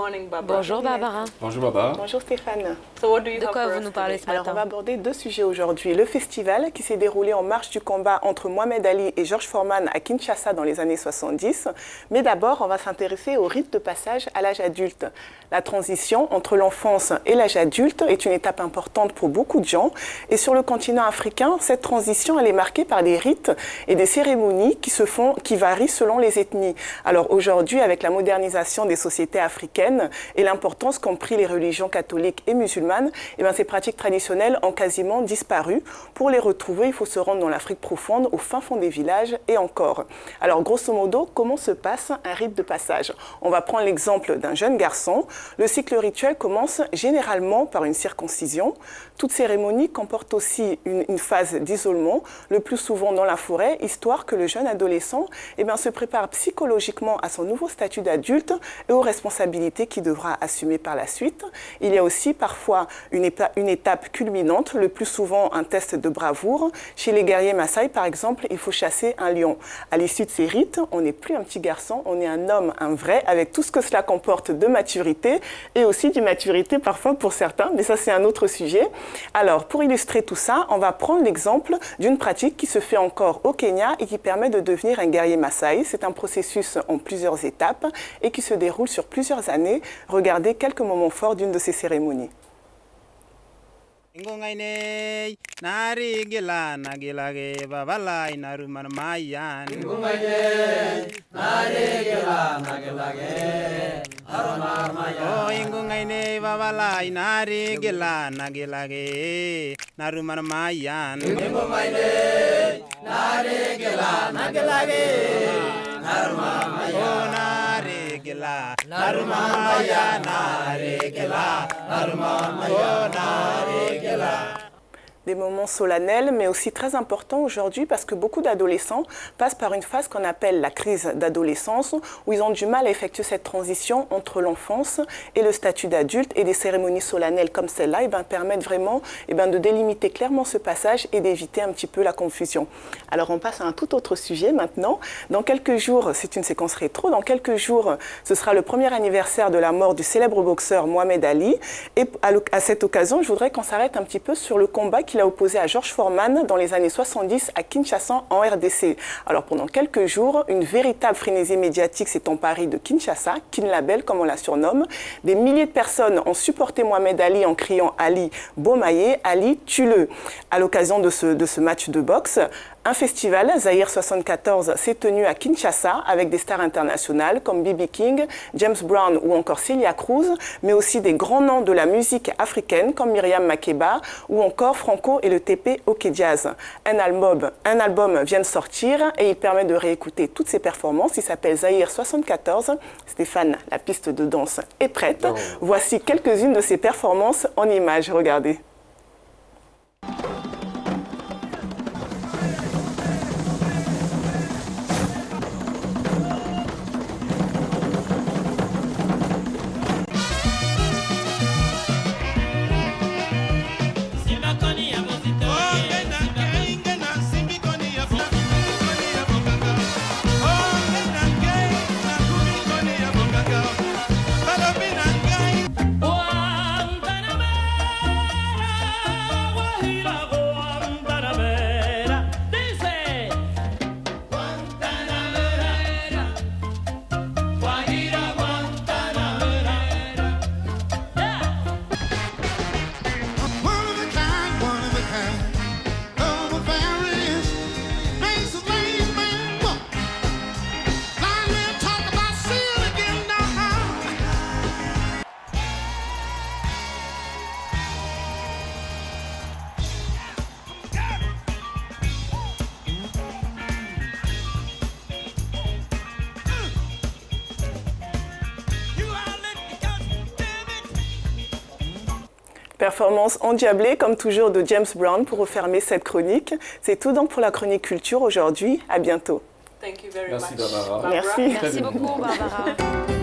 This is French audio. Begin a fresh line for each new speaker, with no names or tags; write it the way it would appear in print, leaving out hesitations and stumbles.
morning, Barbara.
Bonjour Barbara.
Bonjour Baba.
Bonjour Stéphane.
So what do you
De
have
quoi
for
vous
us
nous parlez
today?
ce
Alors, on va
matin?
aborder deux sujets aujourd'hui. Le festival qui s'est déroulé en marge du combat entre Mohamed Ali et George Foreman à Kinshasa dans les années 70. Mais d'abord, on va s'intéresser au rite de passage à l'âge adulte. La transition entre l'enfance et l'âge adulte est une étape importante pour beaucoup de gens. Et sur le continent africain, cette transition, elle est marquée par des rites et des cérémonies qui varient selon les ethnies. Alors aujourd'hui, avec la modernisation des sociétés africaines et l'importance qu'ont pris les religions catholiques et musulmanes, ces pratiques traditionnelles ont quasiment disparu. Pour les retrouver, il faut se rendre dans l'Afrique profonde, au fin fond des villages et encore. Alors grosso modo, comment se passe un rite de passage? On va prendre l'exemple d'un jeune garçon. Le cycle rituel commence généralement par une circoncision. Toute cérémonie comporte aussi une phase d'isolement, le plus souvent dans la forêt, histoire que le jeune adolescent se prépare psychologiquement à son nouveau statut d'adulte et aux responsabilités qu'il devra assumer par la suite. Il y a aussi parfois une étape culminante, le plus souvent un test de bravoure. Chez les guerriers Maasai, par exemple, il faut chasser un lion. À l'issue de ces rites, on n'est plus un petit garçon, on est un homme, un vrai, avec tout ce que cela comporte de maturité et aussi d'immaturité parfois pour certains, mais ça c'est un autre sujet. Alors, pour illustrer tout ça, on va prendre l'exemple d'une pratique qui se fait encore au Kenya et qui permet de devenir un guerrier Maasai. C'est un processus en plusieurs étapes et qui se déroule sur plusieurs années. Regardez quelques moments forts d'une de ces cérémonies. Des moments solennels, mais aussi très importants aujourd'hui parce que beaucoup d'adolescents passent par une phase qu'on appelle la crise d'adolescence, où ils ont du mal à effectuer cette transition entre l'enfance et le statut d'adulte, et des cérémonies solennelles comme celle-là permettent vraiment de délimiter clairement ce passage et d'éviter un petit peu la confusion. Alors on passe à un tout autre sujet maintenant. Dans quelques jours, c'est une séquence rétro, dans quelques jours, ce sera le premier anniversaire de la mort du célèbre boxeur Mohamed Ali, et à cette occasion, je voudrais qu'on s'arrête un petit peu sur le combat qu'il a opposé à George Foreman dans les années 70 à Kinshasa en RDC. Alors pendant quelques jours, une véritable frénésie médiatique s'est emparée de Kinshasa, Kinlabel comme on la surnomme. Des milliers de personnes ont supporté Mohamed Ali en criant Ali Bomaye, Ali tue-le. À l'occasion de ce match de boxe, un festival, Zaïre 74, s'est tenu à Kinshasa avec des stars internationales comme B.B. King, James Brown ou encore Celia Cruz, mais aussi des grands noms de la musique africaine comme Myriam Makeba ou encore Franco et le TP OK Jazz. Un album vient de sortir et il permet de réécouter toutes ses performances. Il s'appelle Zaïre 74. Stéphane, la piste de danse est prête. Oh. Voici quelques-unes de ses performances en images. Regardez. Performance endiablée, comme toujours, de James Brown pour refermer cette chronique. C'est tout donc pour la chronique culture aujourd'hui. À bientôt.
Thank you very
Merci
much.
Barbara.
Merci.
Merci beaucoup Barbara.